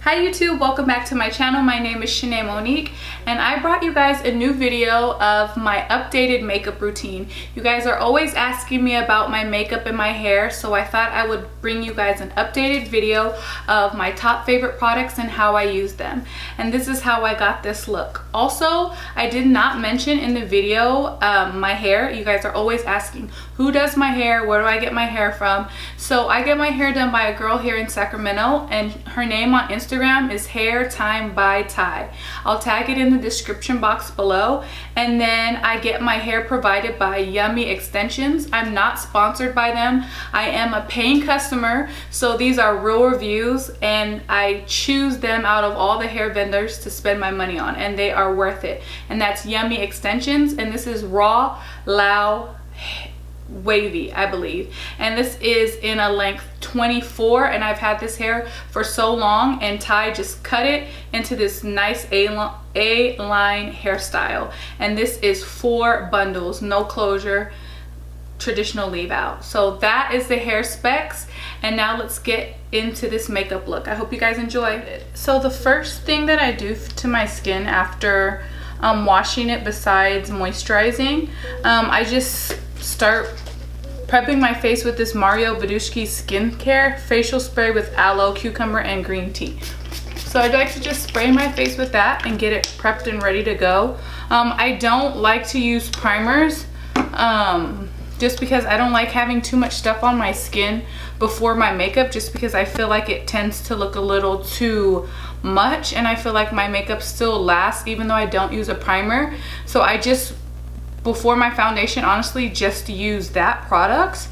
Hi YouTube, welcome back to my channel. My name is Shanae Monique and I brought you guys a new video of my updated makeup routine. You guys are always asking me about my makeup and my hair, so I thought I would bring you guys an updated video of my top favorite products and how I use them. And this is how I got this look. Also, I did not mention in the video my hair. You guys are always asking who does my hair, where do I get my hair from? So I get my hair done by a girl here in Sacramento, and her name on Instagram is Hair Time by Ty. I'll tag it in the description box below. And then I get my hair provided by Yummy Extensions. I'm not sponsored by them. I am a paying customer, so these are real reviews and I choose them out of all the hair vendors to spend my money on, and they are worth it. And that's Yummy Extensions, and this is Raw Lao Wavy, I believe, and this is in a length 24, and I've had this hair for so long, and Ty just cut it into this nice A-line hairstyle, and this is 4 bundles, no closure, traditional leave out. So that is the hair specs, and now let's get into this makeup look. I hope you guys enjoy it. So the first thing that I do to my skin after washing it, besides moisturizing, I just start prepping my face with this Mario Badescu skincare facial spray with aloe, cucumber, and green tea. So I'd like to just spray my face with that and get it prepped and ready to go. I don't like to use primers just because I don't like having too much stuff on my skin before my makeup, just because I feel like it tends to look a little too much, and I feel like my makeup still lasts even though I don't use a primer. So I just, before my foundation, honestly just use that product.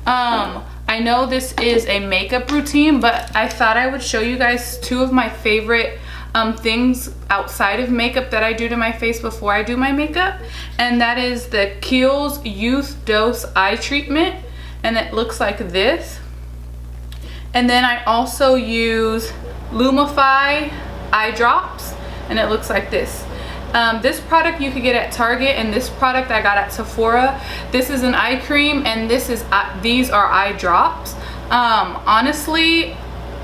I know this is a makeup routine, but I thought I would show you guys 2 of my favorite things outside of makeup that I do to my face before I do my makeup, and that is the Kiehl's Youth Dose Eye Treatment, and it looks like this. And then I also use Lumify eye drops, and it looks like this. This product you could get at Target, and this product I got at Sephora. This is an eye cream, and this is these are eye drops. Honestly,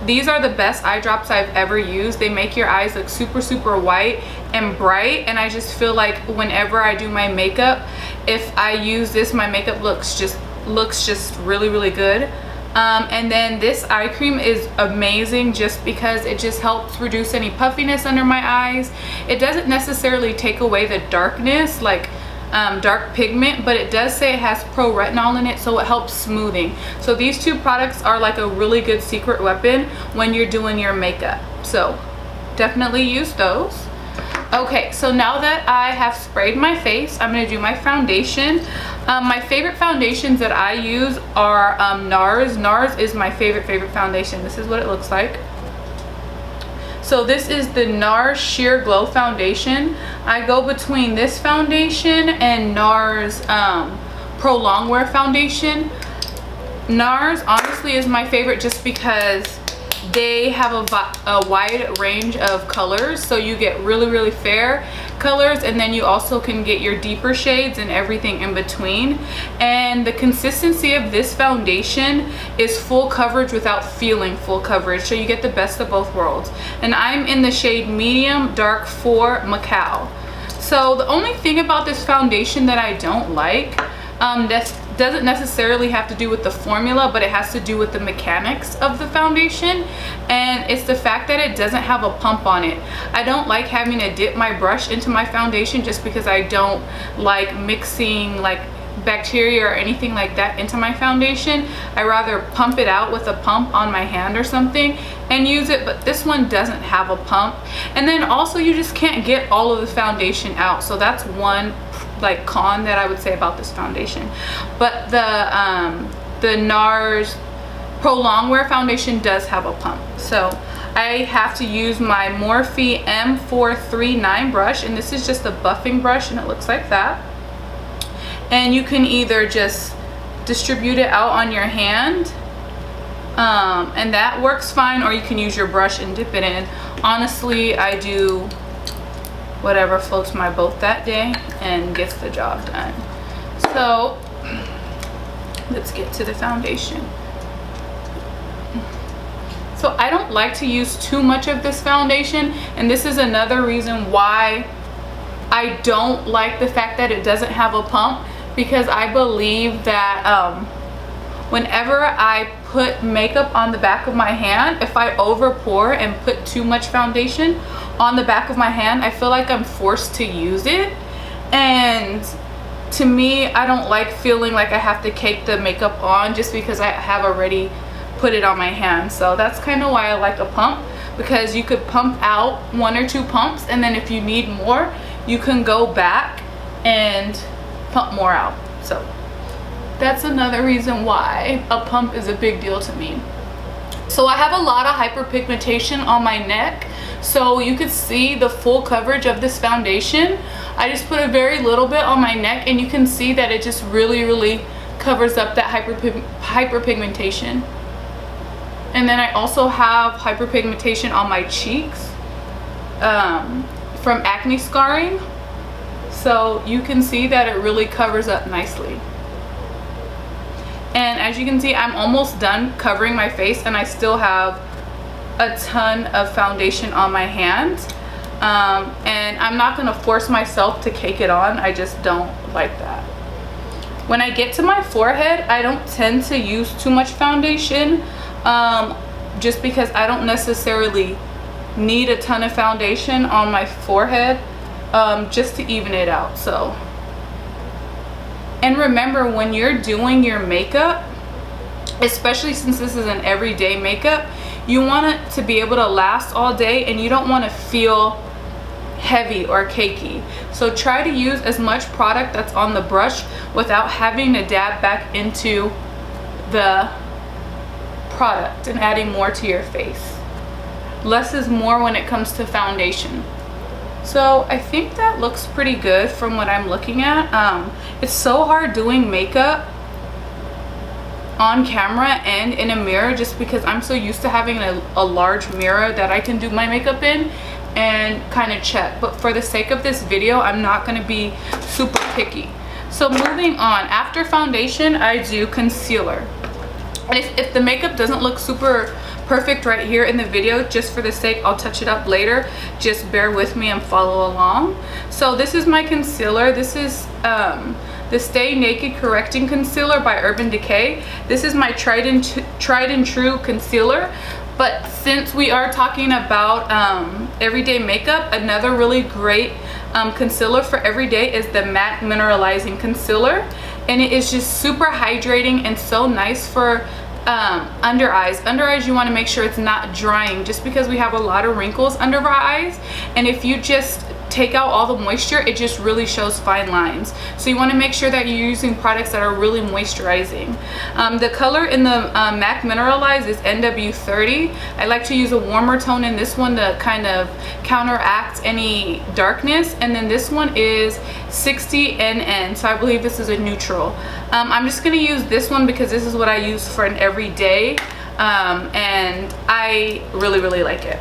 these are the best eye drops I've ever used. They make your eyes look super white and bright, and I just feel like whenever I do my makeup, if I use this, my makeup looks just really good. And then this eye cream is amazing just because it just helps reduce any puffiness under my eyes. It doesn't necessarily take away the darkness, like dark pigment, but it does say it has pro retinol in it, so it helps smoothing. So these 2 products are like a really good secret weapon when you're doing your makeup, so definitely use those. Okay, so now that I have sprayed my face, I'm going to do my foundation. My favorite foundations that I use are NARS. NARS is my favorite foundation. This is what it looks like. So this is the NARS Sheer Glow Foundation. I go between this foundation and NARS Pro Longwear Foundation. NARS honestly is my favorite just because they have a wide range of colors, so you get really fair colors, and then you also can get your deeper shades and everything in between. And the consistency of this foundation is full coverage without feeling full coverage, so you get the best of both worlds. And I'm in the shade Medium Dark 4 Macao. So the only thing about this foundation that I don't like, that doesn't necessarily have to do with the formula, but it has to do with the mechanics of the foundation, and it's the fact that it doesn't have a pump on it. I don't like having to dip my brush into my foundation just because I don't like mixing like bacteria or anything like that into my foundation. I rather pump it out with a pump on my hand or something and use it, but this one doesn't have a pump. And then also you just can't get all of the foundation out, so that's one like con that I would say about this foundation. But the NARS Pro Longwear Foundation does have a pump, so I have to use my Morphe M439 brush, and this is just a buffing brush, and it looks like that. And you can either just distribute it out on your hand, and that works fine, or you can use your brush and dip it in. Honestly, I do whatever floats my boat that day and gets the job done. So let's get to the foundation. So I don't don't like to use too much of this foundation, and this is another reason why I don't like the fact that it doesn't have a pump, because I believe that whenever I put makeup on the back of my hand, if I over pour and put too much foundation on the back of my hand, I feel like I'm forced to use it. And to me, I don't like feeling like I have to cake the makeup on just because I have already put it on my hand. So that's kind of why I like a pump, because you could pump out 1 or 2 pumps, and then if you need more, you can go back and pump more out. So that's another reason why a pump is a big deal to me. So I have a lot of hyperpigmentation on my neck, so you could see the full coverage of this foundation. I just put a very little bit on my neck, and you can see that it just really covers up that hyperpigmentation. And then I also have hyperpigmentation on my cheeks from acne scarring, so you can see that it really covers up nicely. And as you can see, I'm almost done covering my face, and I still have a ton of foundation on my hands. And I'm not going to force myself to cake it on. I just don't like that. When I get to my forehead, I don't tend to use too much foundation, just because I don't necessarily need a ton of foundation on my forehead, just to even it out. So, and remember, when you're doing your makeup, especially since this is an everyday makeup, you want it to be able to last all day, and you don't want to feel heavy or cakey. So try to use as much product that's on the brush without having to dab back into the product and adding more to your face. Less is more when it comes to foundation. So I think that looks pretty good from what I'm looking at. It's so hard doing makeup on camera and in a mirror, just because I'm so used to having a large mirror that I can do my makeup in and kind of check. But for the sake of this video, I'm not going to be super picky. So moving on, after foundation, I do concealer. And if the makeup doesn't look super perfect right here in the video, just for the sake, I'll touch it up later. Just bear with me and follow along. So this is my concealer. This is the Stay Naked Correcting Concealer by Urban Decay. This is my tried and true concealer. But since we are talking about everyday makeup, another really great concealer for everyday is the Matte Mineralizing Concealer. And it is just super hydrating and so nice for under eyes. Under eyes, you want to make sure it's not drying, just because we have a lot of wrinkles under our eyes, and if you just take out all the moisture, it just really shows fine lines. So you want to make sure that you're using products that are really moisturizing. The color in the MAC Mineralize is NW30. I like to use a warmer tone in this one to kind of counteract any darkness, and then this one is 60 NN, so I believe this is a neutral. I'm just going to use this one because this is what I use for an everyday, and I really like it.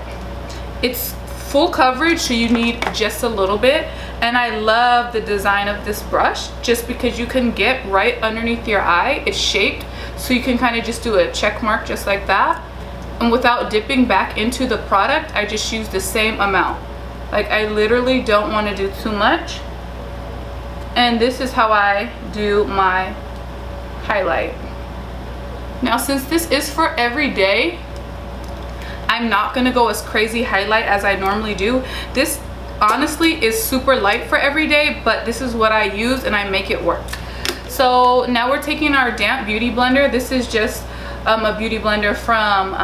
It's full coverage, so you need just a little bit, and I love the design of this brush just because you can get right underneath your eye. It's shaped so you can kind of just do a check mark just like that, and without dipping back into the product, I just use the same amount. Like, I literally don't want to do too much, and this is how I do my highlight. Now, since this is for every day, I'm not gonna go as crazy highlight as I normally do. This honestly is super light for every day, but this is what I use and I make it work. So now we're taking our damp beauty blender. This is just a beauty blender from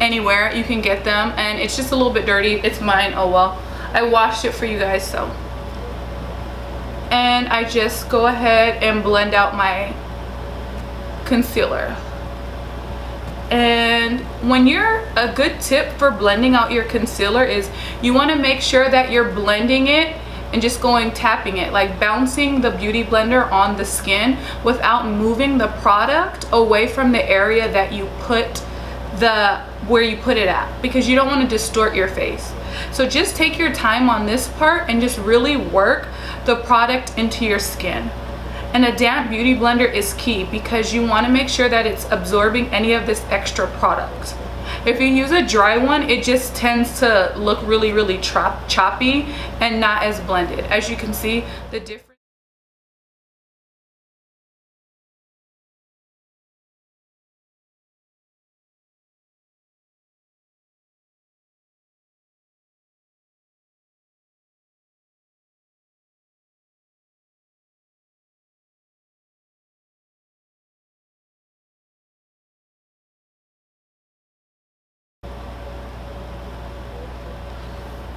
anywhere you can get them, and it's just a little bit dirty. It's mine, oh well. I washed it for you guys, so. And I just go ahead and blend out my concealer. And when you're, a good tip for blending out your concealer is you want to make sure that you're blending it and just tapping it, like bouncing the beauty blender on the skin without moving the product away from the area that you put where you put it at, because you don't want to distort your face. So just take your time on this part and just really work the product into your skin. And a damp beauty blender is key because you want to make sure that it's absorbing any of this extra product. If you use a dry one, it just tends to look really choppy and not as blended. As you can see, the difference.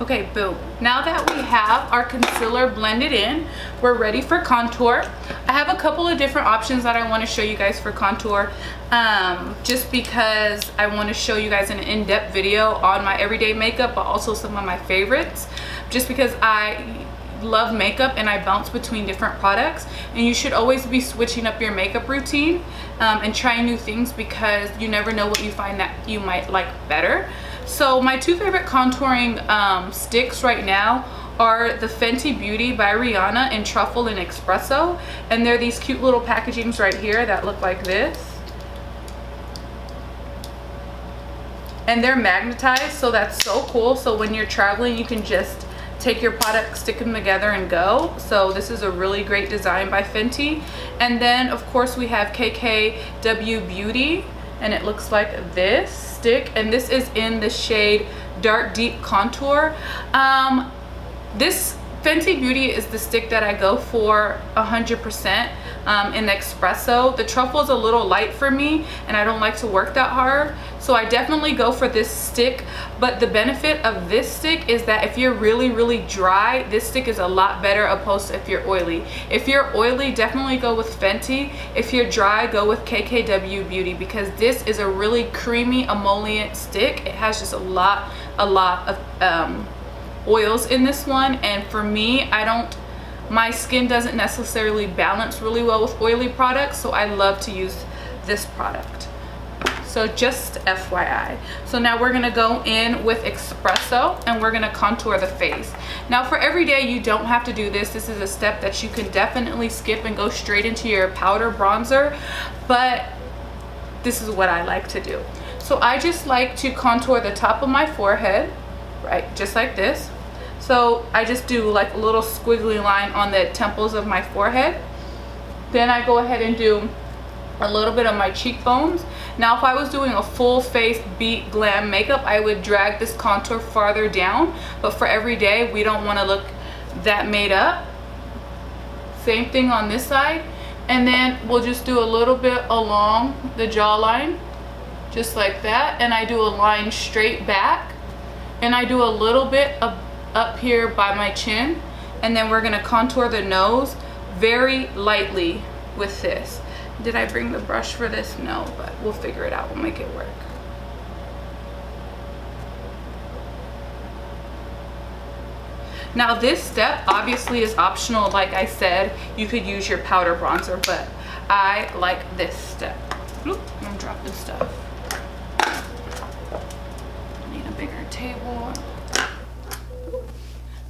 Okay, boom. Now that we have our concealer blended in, we're ready for contour. I have a couple of different options that I want to show you guys for contour, just because I want to show you guys an in-depth video on my everyday makeup, but also some of my favorites, just because I love makeup and I bounce between different products, and you should always be switching up your makeup routine and trying new things, because you never know what you find that you might like better. So my two favorite contouring sticks right now are the Fenty Beauty by Rihanna in Truffle and Espresso, and they're these cute little packagings right here that look like this, and they're magnetized, so that's so cool. So when you're traveling, you can just take your products, stick them together and go. So this is a really great design by Fenty. And then of course we have KKW Beauty, and it looks like this stick, and this is in the shade Dark Deep Contour. This Fenty Beauty is the stick that I go for 100% in the Espresso. The truffle is a little light for me and I don't like to work that hard, so I definitely go for this stick. But the benefit of this stick is that if you're really dry, this stick is a lot better opposed to if you're oily. If you're oily, definitely go with Fenty. If you're dry, go with KKW Beauty, because this is a really creamy emollient stick. It has just a lot of oils in this one, and for me, my skin doesn't necessarily balance really well with oily products, so I love to use this product. So just FYI. So now we're gonna go in with Espresso and we're gonna contour the face. Now for every day, you don't have to do this. This is a step that you can definitely skip and go straight into your powder bronzer, but this is what I like to do. So I just like to contour the top of my forehead, right, just like this. So I just do like a little squiggly line on the temples of my forehead. Then I go ahead and do a little bit of my cheekbones. Now if I was doing a full face beat glam makeup, I would drag this contour farther down, but for every day, we don't want to look that made up. Same thing on this side, and then we'll just do a little bit along the jawline, just like that, and I do a line straight back, and I do a little bit of up here by my chin, and then we're gonna contour the nose very lightly with this. Did I bring the brush for this? No, but we'll figure it out. We'll make it work. Now this step obviously is optional. Like I said, you could use your powder bronzer, but I like this step. Oop, I'm dropping stuff. I need a bigger table.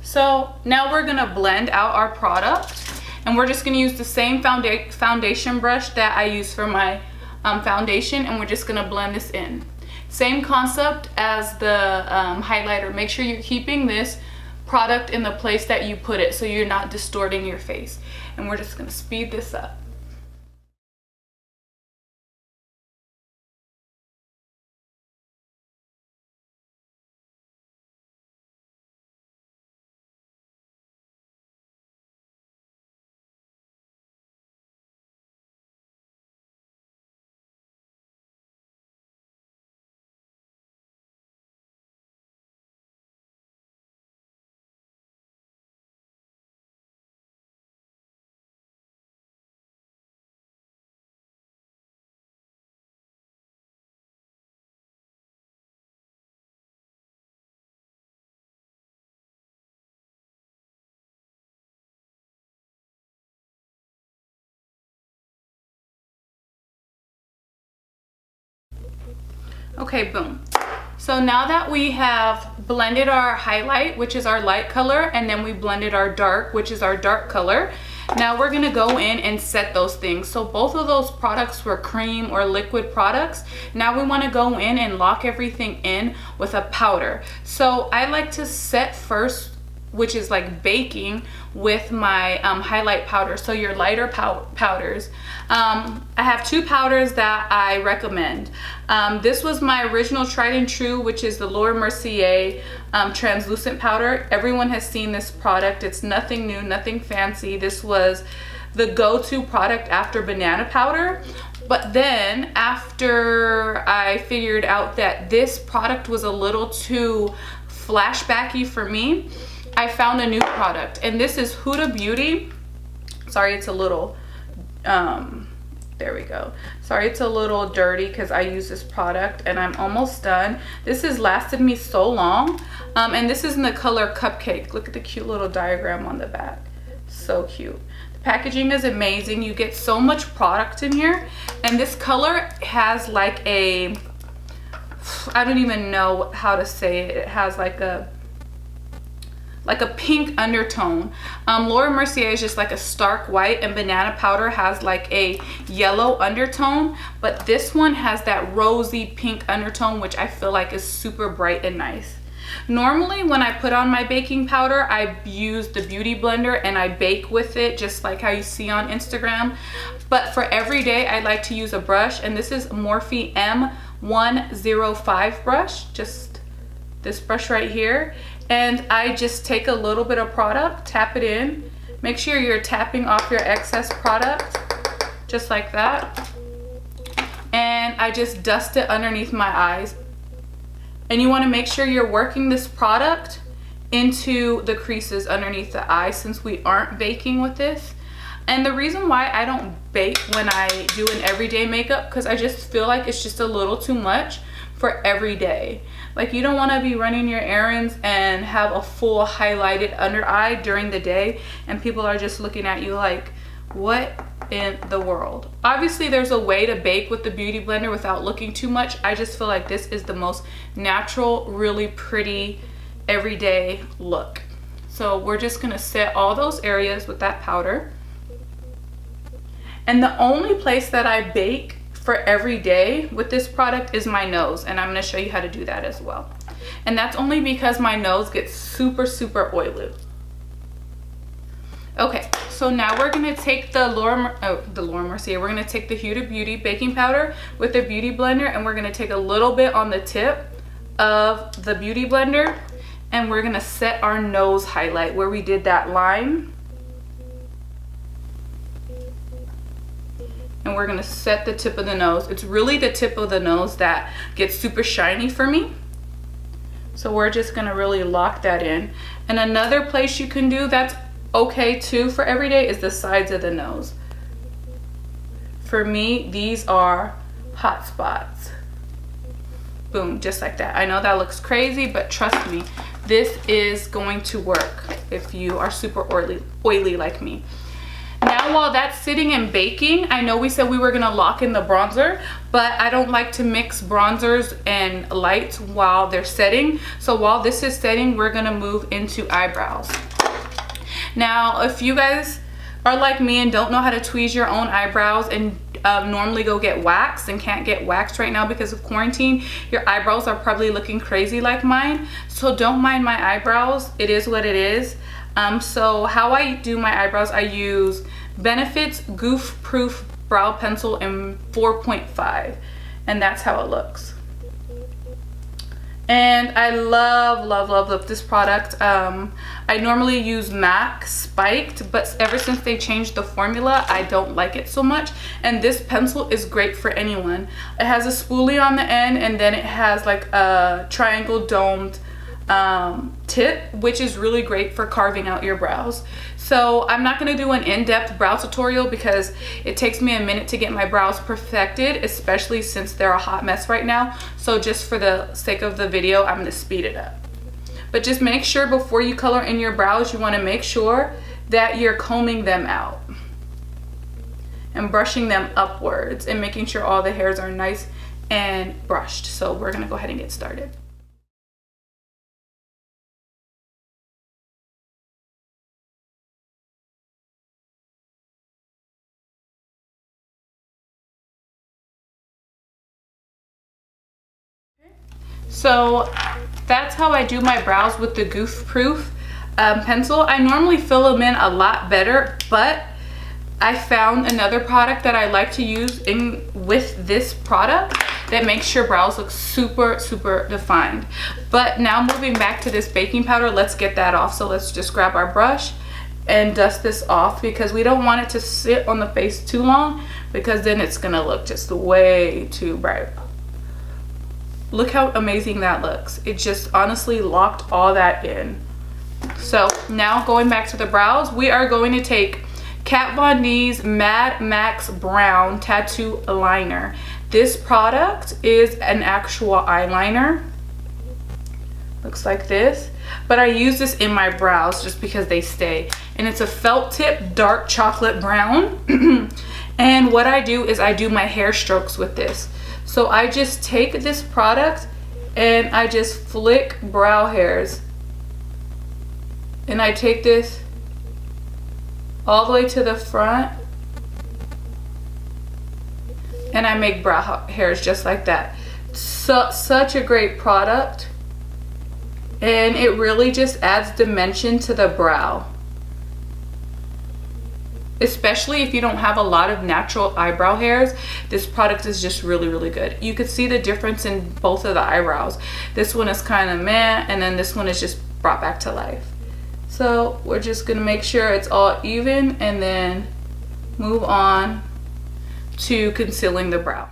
So now we're gonna blend out our product, and we're just gonna use the same foundation brush that I use for my foundation, and we're just gonna blend this in. Same concept as the highlighter. Make sure you're keeping this product in the place that you put it so you're not distorting your face. And we're just gonna speed this up. Okay, boom. So now that we have blended our highlight, which is our light color, and then we blended our dark, which is our dark color, Now we're gonna go in and set those things. So both of those products were cream or liquid products. Now we wanna go in and lock everything in with a powder. So I like to set first, which is like baking, with my highlight powder. So your lighter powders. I have two powders that I recommend. This was my original tried and true, which is the Laura Mercier translucent powder. Everyone has seen this product. It's nothing new, nothing fancy. This was the go-to product after banana powder. But then after I figured out that this product was a little too flashbacky for me, I found a new product, and this is Huda Beauty. Sorry, it's a little, there we go. Sorry, it's a little dirty because I use this product and I'm almost done. This has lasted me so long, and this is in the color Cupcake. Look at the cute little diagram on the back. So cute. The packaging is amazing. You get so much product in here, and this color has like a, I don't even know how to say it. It has like a pink undertone. Laura Mercier is just like a stark white, and banana powder has like a yellow undertone, but this one has that rosy pink undertone, which I feel like is super bright and nice. Normally when I put on my baking powder, I use the beauty blender and I bake with it, just like how you see on Instagram. But for every day, I like to use a brush, and this is Morphe M105 brush, just this brush right here. And I just take a little bit of product, tap it in. Make sure you're tapping off your excess product, just like that. And I just dust it underneath my eyes. And you want to make sure you're working this product into the creases underneath the eyes, since we aren't baking with this. And the reason why I don't bake when I do an everyday makeup, because I just feel like it's just a little too much for every day. Like, you don't want to be running your errands and have a full highlighted under eye during the day and people are just looking at you like, what in the world? Obviously there's a way to bake with the beauty blender without looking too much. I just feel like this is the most natural, really pretty everyday look. So we're just gonna set all those areas with that powder. And the only place that I bake for every day with this product is my nose, and I'm going to show you how to do that as well. And that's only because my nose gets super oily. Okay, so now we're going to take the Laura Mercier, we're going to take the Huda Beauty baking powder with the beauty blender, and we're going to take a little bit on the tip of the beauty blender, and we're going to set our nose highlight where we did that line. And we're gonna set the tip of the nose. It's really the tip of the nose that gets super shiny for me. So we're just gonna really lock that in. And another place you can do that's okay too for every day is the sides of the nose. For me, these are hot spots. Boom, just like that. I know that looks crazy, but trust me, this is going to work if you are super oily like me. Now while that's sitting and baking, I know we said we were gonna lock in the bronzer, but I don't like to mix bronzers and lights while they're setting. So while this is setting, we're gonna move into eyebrows. Now, if you guys are like me and don't know how to tweeze your own eyebrows and normally go get waxed and can't get waxed right now because of quarantine, your eyebrows are probably looking crazy like mine. So don't mind my eyebrows, it is what it is. So how I do my eyebrows, I use Benefit's Goof Proof Brow Pencil in 4.5, and that's how it looks. And I love this product. I normally use MAC Spiked, but ever since they changed the formula, I don't like it so much. And this pencil is great for anyone. It has a spoolie on the end, and then it has like a triangle domed tip, which is really great for carving out your brows. So I'm not going to do an in-depth brow tutorial because it takes me a minute to get my brows perfected, especially since they're a hot mess right now. So just for the sake of the video, I'm going to speed it up. But just make sure before you color in your brows, you want to make sure that you're combing them out and brushing them upwards and making sure all the hairs are nice and brushed. So we're going to go ahead and get started. So that's how I do my brows with the Goof Proof pencil. I normally fill them in a lot better, but I found another product that I like to use with this product that makes your brows look super, super defined. But now moving back to this baking powder, let's get that off. So let's just grab our brush and dust this off, because we don't want it to sit on the face too long, because then it's gonna look just way too bright. Look how amazing that looks. It just honestly locked all that in. So now going back to the brows, we are going to take Kat Von D's Mad Max Brown Tattoo Liner. This product is an actual eyeliner. Looks like this. But I use this in my brows just because they stay. And it's a felt tip dark chocolate brown. And what I do is I do my hair strokes with this. So I just take this product and I just flick brow hairs. And I take this all the way to the front. And I make brow hairs just like that. Such a great product. And it really just adds dimension to the brow. Especially if you don't have a lot of natural eyebrow hairs, this product is just really, really good. You can see the difference in both of the eyebrows. This one is kind of meh, and then this one is just brought back to life. So we're just gonna make sure it's all even and then move on to concealing the brow.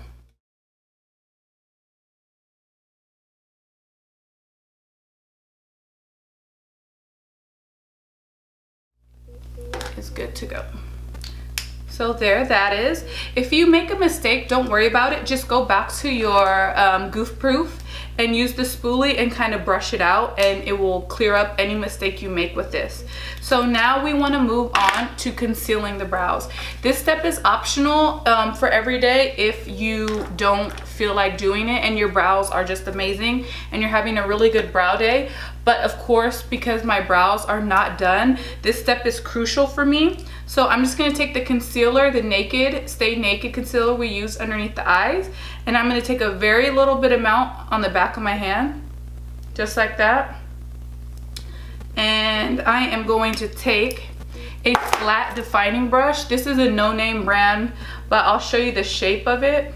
It's good to go. So there that is. If you make a mistake, don't worry about it. Just go back to your Goof Proof and use the spoolie and kind of brush it out, and it will clear up any mistake you make with this. So now we want to move on to concealing the brows. This step is optional for every day if you don't feel like doing it and your brows are just amazing and you're having a really good brow day. But of course, because my brows are not done, this step is crucial for me. So I'm just going to take the concealer, the Naked Stay Naked concealer we use underneath the eyes, and I'm going to take a very little bit amount on the back of my hand, just like that. And I am going to take a flat defining brush. This is a no-name brand, but I'll show you the shape of it.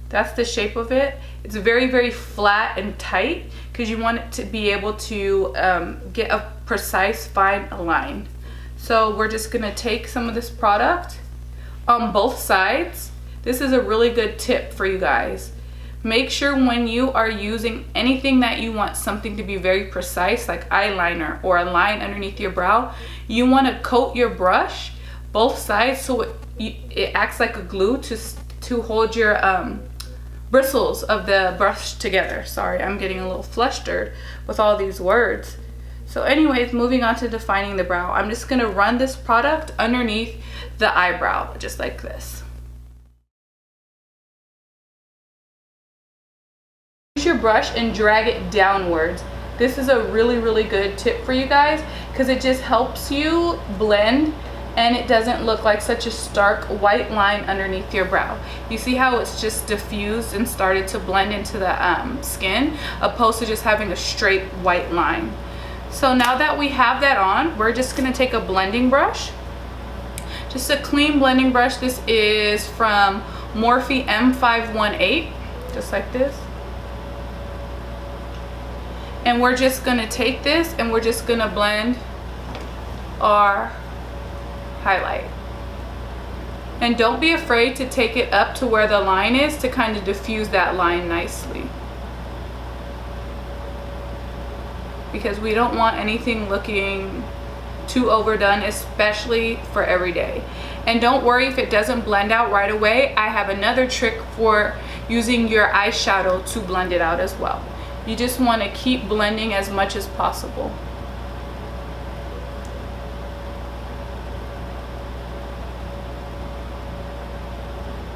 That's the shape of it. It's very, very flat and tight because you want it to be able to get a precise, fine line. So we're just gonna take some of this product on both sides. This is a really good tip for you guys. Make sure when you are using anything that you want something to be very precise, like eyeliner or a line underneath your brow, you want to coat your brush both sides so it acts like a glue to hold your bristles of the brush together. Sorry, I'm getting a little flustered with all these words. So anyways, moving on to defining the brow, I'm just going to run this product underneath the eyebrow, just like this. Use your brush and drag it downwards. This is a really, really good tip for you guys because it just helps you blend and it doesn't look like such a stark white line underneath your brow. You see how it's just diffused and started to blend into the skin, opposed to just having a straight white line. So now that we have that on, we're just gonna take a blending brush. Just a clean blending brush. This is from Morphe M518, just like this. And we're just gonna take this and we're just gonna blend our highlight. And don't be afraid to take it up to where the line is to kind of diffuse that line nicely. Because we don't want anything looking too overdone, especially for every day. And don't worry if it doesn't blend out right away. I have another trick for using your eyeshadow to blend it out as well. You just want to keep blending as much as possible.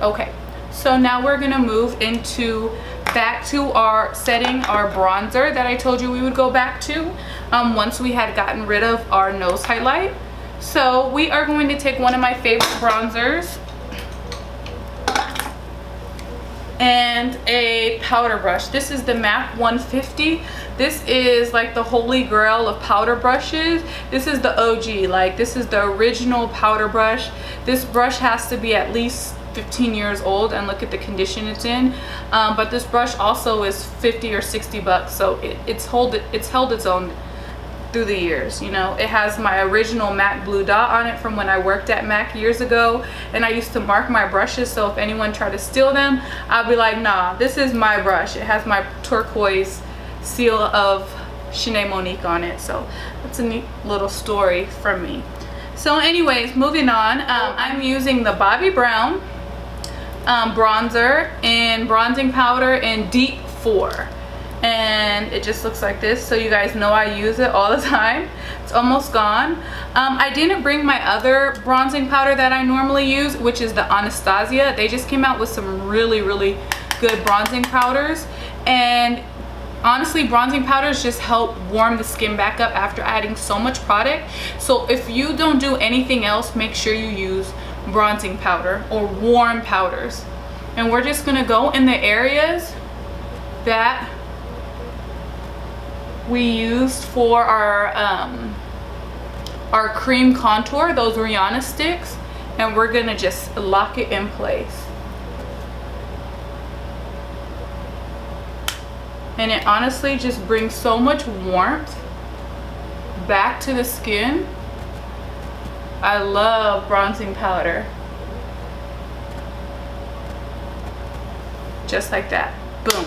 Okay, so now we're gonna move into back to our setting our bronzer that I told you we would go back to once we had gotten rid of our nose highlight. So we are going to take one of my favorite bronzers and a powder brush. This is the MAC 150. This is like the holy grail of powder brushes. This is the OG, like this is the original powder brush. This brush has to be at least 15 years old, and look at the condition it's in. But this brush also is 50 or 60 bucks, so it's held its own through the years. You know, it has my original MAC blue dot on it from when I worked at MAC years ago, and I used to mark my brushes, so if anyone tried to steal them, I'll be like, nah, this is my brush. It has my turquoise seal of Shanae Monique on it. So that's a neat little story from me. So anyways, moving on, I'm using the Bobbi Brown bronzer and bronzing powder in Deep 4, and it just looks like this, so you guys know I use it all the time. It's almost gone. I didn't bring my other bronzing powder that I normally use, which is the Anastasia. They just came out with some really good bronzing powders, and honestly, bronzing powders just help warm the skin back up after adding so much product. So if you don't do anything else, make sure you use bronzing powder or warm powders. And we're just gonna go in the areas that we used for our cream contour, those Rihanna sticks, and we're gonna just lock it in place. And it honestly just brings so much warmth back to the skin. I love bronzing powder. Just like that. Boom.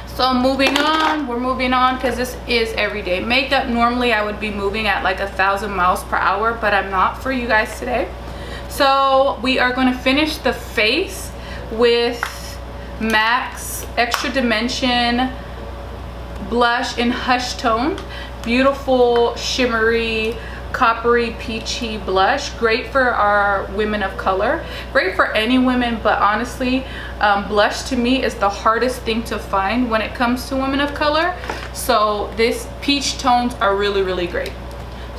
So moving on, we're moving on because this is everyday makeup. Normally I would be moving at like 1,000 miles per hour, but I'm not for you guys today. So we are going to finish the face with MAC's Extra Dimension blush in Hush Tone. Beautiful shimmery coppery peachy blush, great for our women of color, great for any women, but honestly blush to me is the hardest thing to find when it comes to women of color. So this peach tones are really great.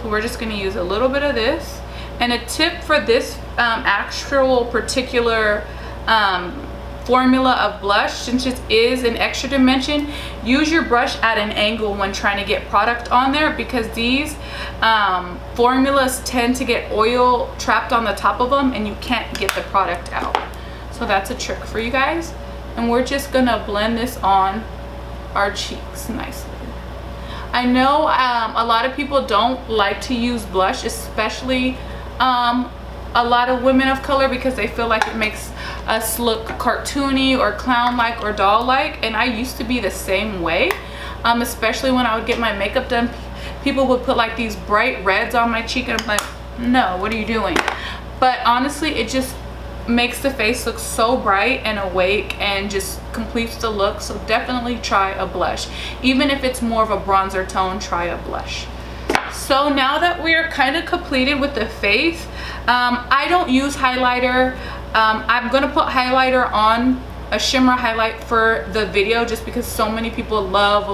So we're just going to use a little bit of this. And a tip for this actual particular formula of blush, since it is an Extra Dimension, use your brush at an angle when trying to get product on there, because these formulas tend to get oil trapped on the top of them and you can't get the product out. So that's a trick for you guys. And we're just gonna blend this on our cheeks nicely. I know a lot of people don't like to use blush, especially a lot of women of color, because they feel like it makes us look cartoony or clown-like or doll-like, and I used to be the same way, especially when I would get my makeup done. People would put like these bright reds on my cheek and I'm like, no, what are you doing? But honestly, it just makes the face look so bright and awake and just completes the look. So definitely try a blush. Even if it's more of a bronzer tone, try a blush. So now that we're kind of completed with the face, I don't use highlighter. I'm gonna put highlighter on, a shimmer highlight for the video, just because so many people love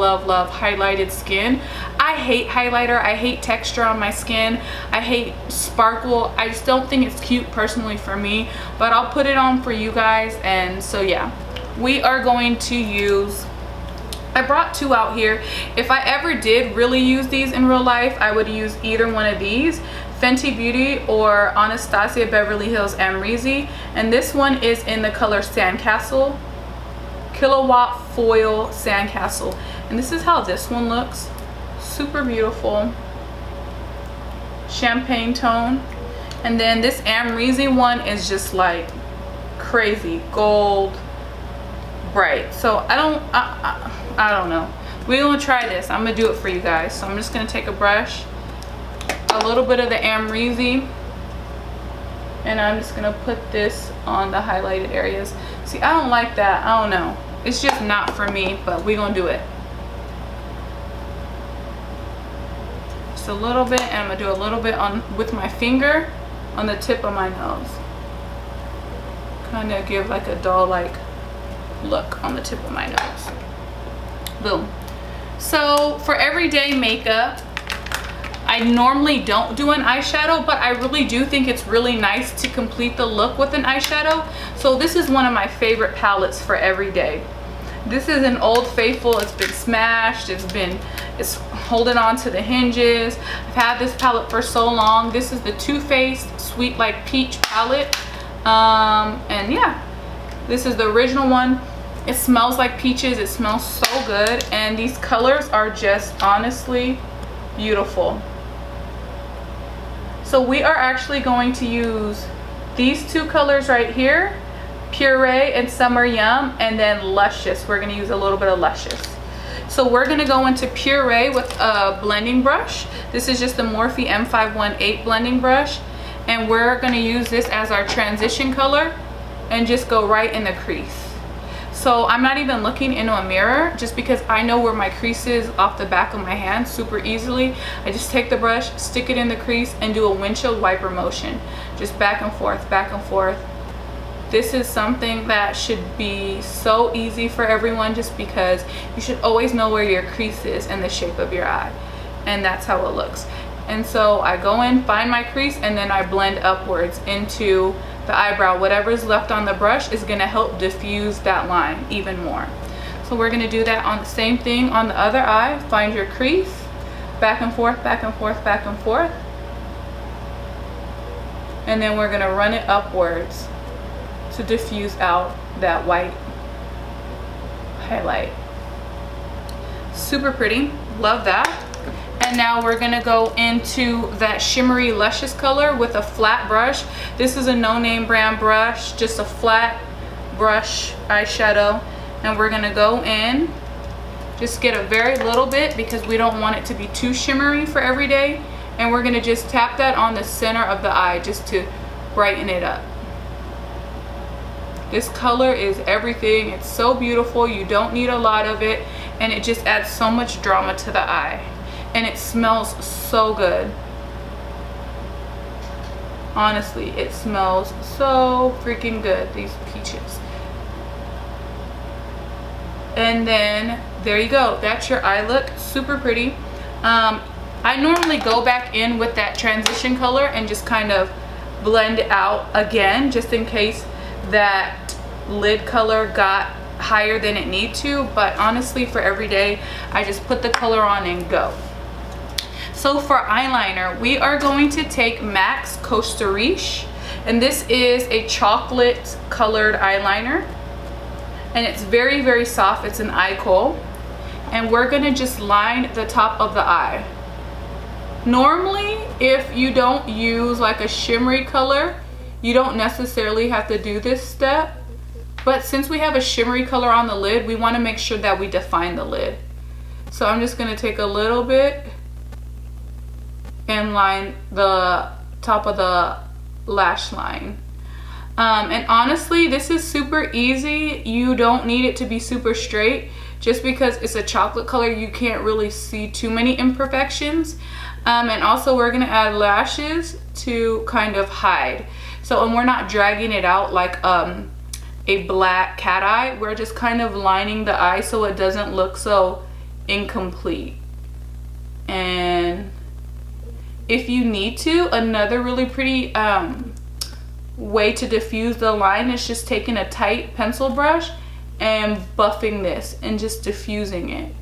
highlighted skin. I hate highlighter. I hate texture on my skin. I hate sparkle. I just don't think it's cute personally for me, but I'll put it on for you guys. And so yeah, we are going to use, I brought two out here. If I ever did really use these in real life, I would use either one of these, Fenty Beauty or Anastasia Beverly Hills Amrezy. And this one is in the color Sandcastle, Kilowatt Foil Sandcastle. And this is how this one looks. Super beautiful. Champagne tone. And then this Amrezy one is just like crazy gold bright. So I don't know. We're gonna try this. I'm gonna do it for you guys. So I'm just gonna take a brush, a little bit of the Amrezy, and I'm just gonna put this on the highlighted areas. See, I don't like that. I don't know. It's just not for me, but we're gonna do it. Just a little bit, and I'm gonna do a little bit on with my finger on the tip of my nose. Kind of give like a doll-like look on the tip of my nose. Boom. So for everyday makeup, I normally don't do an eyeshadow, but I really do think it's really nice to complete the look with an eyeshadow. So this is one of my favorite palettes for every day. This is an Old Faithful. It's been smashed. It's holding on to the hinges. I've had this palette for so long. This is the Too Faced Sweet Like Peach palette. And yeah, this is the original one. It smells like peaches. It smells so good. And these colors are just honestly beautiful. So we are actually going to use these two colors right here, Puree and Summer Yum, and then Luscious. We're going to use a little bit of Luscious. So we're going to go into Puree with a blending brush. This is just the Morphe M518 blending brush. And we're going to use this as our transition color and just go right in the crease. So I'm not even looking into a mirror just because I know where my crease is off the back of my hand super easily. I just take the brush, stick it in the crease, and do a windshield wiper motion. Just back and forth, back and forth. This is something that should be so easy for everyone just because you should always know where your crease is and the shape of your eye. And that's how it looks. And so I go in, find my crease, and then I blend upwards into the eyebrow. Whatever's left on the brush is going to help diffuse that line even more. So we're going to do that on the same thing on the other eye. Find your crease, back and forth, back and forth, back and forth. And then we're going to run it upwards to diffuse out that white highlight. Super pretty. Love that. And now we're gonna go into that shimmery Luscious color with a flat brush. This is a no-name brand brush, just a flat brush eyeshadow. And we're gonna go in, just get a very little bit because we don't want it to be too shimmery for every day. And we're gonna just tap that on the center of the eye just to brighten it up. This color is everything. It's so beautiful. You don't need a lot of it, and it just adds so much drama to the eye. And it smells so good. Honestly, it smells so freaking good, these peaches. And then there you go. That's your eye look. Super pretty. I normally go back in with that transition color and just kind of blend it out again, just in case that lid color got higher than it need to. But honestly, for every day, I just put the color on and go. So for eyeliner, we are going to take MAC's Costa Riche, and this is a chocolate colored eyeliner, and it's very, very soft. It's an eye kohl, and we're gonna just line the top of the eye. Normally, if you don't use like a shimmery color, you don't necessarily have to do this step, but since we have a shimmery color on the lid, we want to make sure that we define the lid. So I'm just gonna take a little bit and line the top of the lash line. And honestly, this is super easy. You don't need it to be super straight. Just because it's a chocolate color, you can't really see too many imperfections. And also we're gonna add lashes to kind of hide. So, and we're not dragging it out like a black cat eye. We're just kind of lining the eye so it doesn't look so incomplete. And if you need to, another really pretty way to diffuse the line is just taking a tight pencil brush and buffing this and just diffusing it.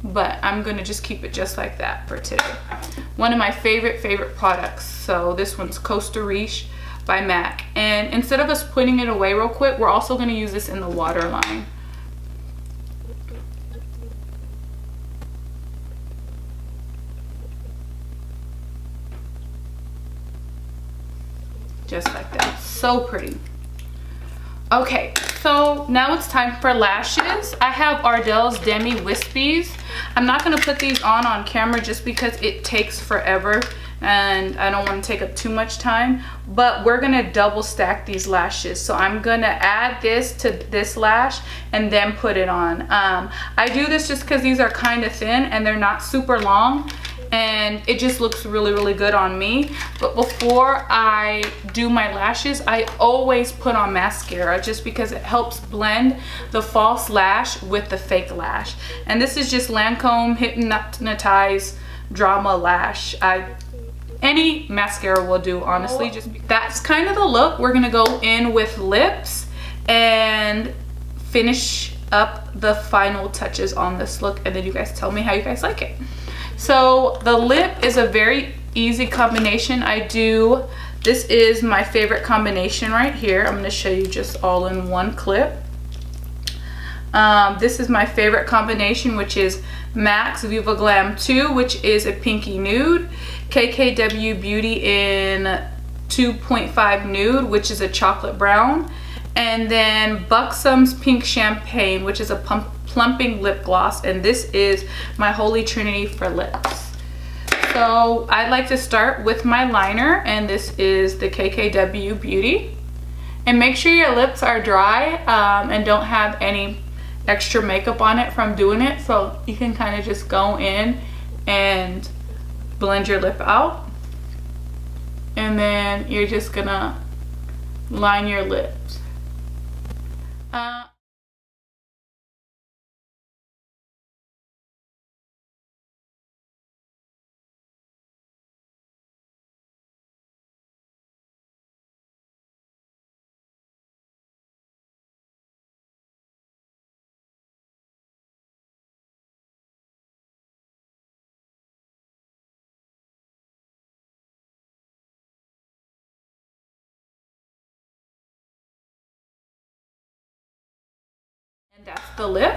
But I'm gonna just keep it just like that for today. One of my favorite products. So this one's Costa Riche by MAC. And instead of us putting it away real quick, we're also gonna use this in the waterline. Just like that. So pretty. Okay, so now it's time for lashes. I have Ardell's Demi Wispies. I'm not going to put these on camera just because it takes forever and I don't want to take up too much time, but we're going to double stack these lashes. So I'm going to add this to this lash and then put it on. I do this just because these are kind of thin and they're not super long, and it just looks really good on me. But before I do my lashes, I always put on mascara just because it helps blend the false lash with the fake lash. And this is just Lancome Hypnotize Drama Lash. Any mascara will do, honestly. That's kind of the look. We're gonna go in with lips and finish up the final touches on this look, and then you guys tell me how you guys like it. So the lip is a very easy combination. This is my favorite combination right here. I'm gonna show you just all in one clip. This is my favorite combination, which is MAC's Viva Glam 2, which is a pinky nude, KKW Beauty in 2.5 nude, which is a chocolate brown, and then Buxom's Pink Champagne, which is a plumping lip gloss, and this is my holy trinity for lips. So I'd like to start with my liner, and this is the KKW Beauty. And make sure your lips are dry and don't have any extra makeup on it from doing it, so you can kind of just go in and blend your lip out, and then you're just gonna line your lips. And that's the lip.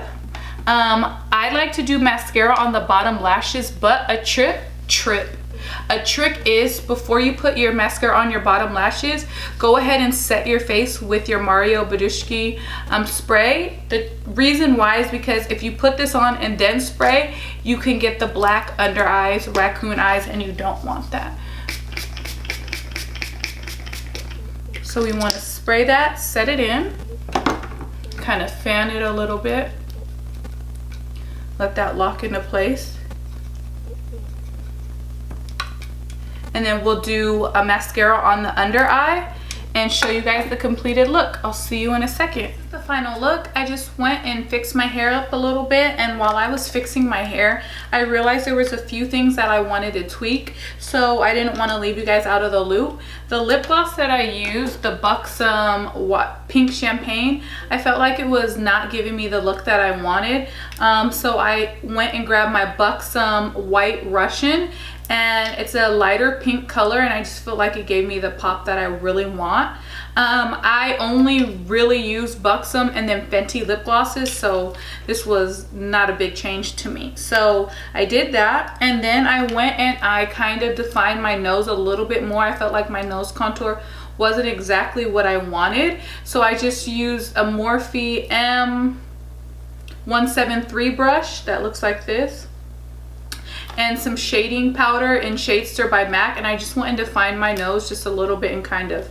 I like to do mascara on the bottom lashes, but a trick is, before you put your mascara on your bottom lashes, go ahead and set your face with your Mario Badescu spray. The reason why is because if you put this on and then spray, you can get the black under eyes, raccoon eyes, and you don't want that. So we want to spray that, set it in, kind of fan it a little bit, let that lock into place, and then we'll do a mascara on the under eye and show you guys the completed look. I'll see you in a second. The final look, I just went and fixed my hair up a little bit, and while I was fixing my hair, I realized there was a few things that I wanted to tweak, so I didn't want to leave you guys out of the loop. The lip gloss that I used, the Buxom Pink Champagne, I felt like it was not giving me the look that I wanted, so I went and grabbed my Buxom White Russian, and it's a lighter pink color, and I just feel like it gave me the pop that I really want. I only really use Buxom and then Fenty lip glosses, so this was not a big change to me. So I did that, and then I went and I kind of defined my nose a little bit more. I felt like my nose contour wasn't exactly what I wanted, so I just used a Morphe M173 brush that looks like this, and some shading powder in Shade Stir by MAC, and I just went and defined my nose just a little bit and kind of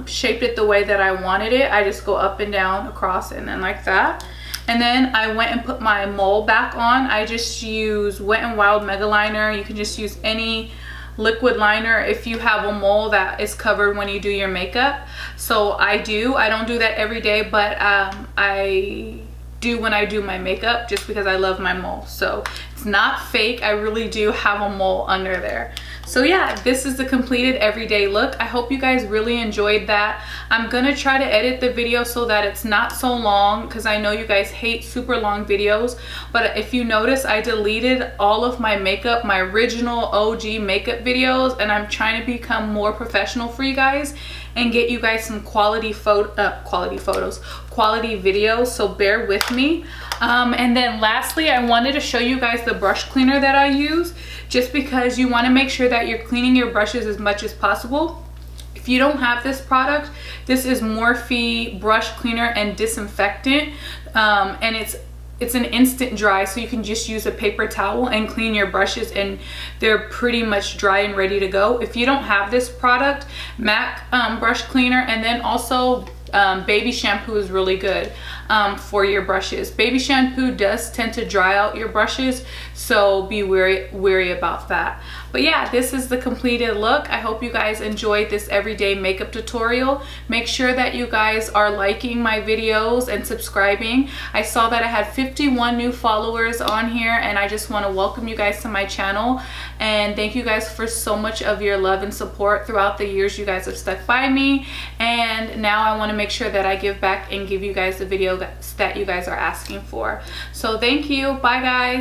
shaped it the way that I wanted it. I just go up and down, across, and then like that. And then I went and put my mole back on. I just use Wet n Wild Mega Liner. You can just use any liquid liner if you have a mole that is covered when you do your makeup. So I don't do that every day, but I do when I do my makeup, just because I love my mole. So it's not fake, I really do have a mole under there. So yeah, this is the completed everyday look. I hope you guys really enjoyed that. I'm gonna try to edit the video so that it's not so long, because I know you guys hate super long videos. But if you notice, I deleted all of my makeup, my original OG makeup videos, and I'm trying to become more professional for you guys and get you guys some quality videos, so bear with me. And then lastly, I wanted to show you guys the brush cleaner that I use, just because you want to make sure that you're cleaning your brushes as much as possible. If you don't have this product, this is Morphe brush cleaner and disinfectant, and it's an instant dry, so you can just use a paper towel and clean your brushes and they're pretty much dry and ready to go. If you don't have this product, MAC brush cleaner, and then also baby shampoo is really good. for your brushes. Baby shampoo does tend to dry out your brushes, so be wary about that. But yeah, this is the completed look. I hope you guys enjoyed this everyday makeup tutorial. Make sure that you guys are liking my videos and subscribing. I saw that I had 51 new followers on here, and I just want to welcome you guys to my channel and thank you guys for so much of your love and support throughout the years. You guys have stuck by me, and now I want to make sure that I give back and give you guys the video that you guys are asking for. So thank you. Bye guys.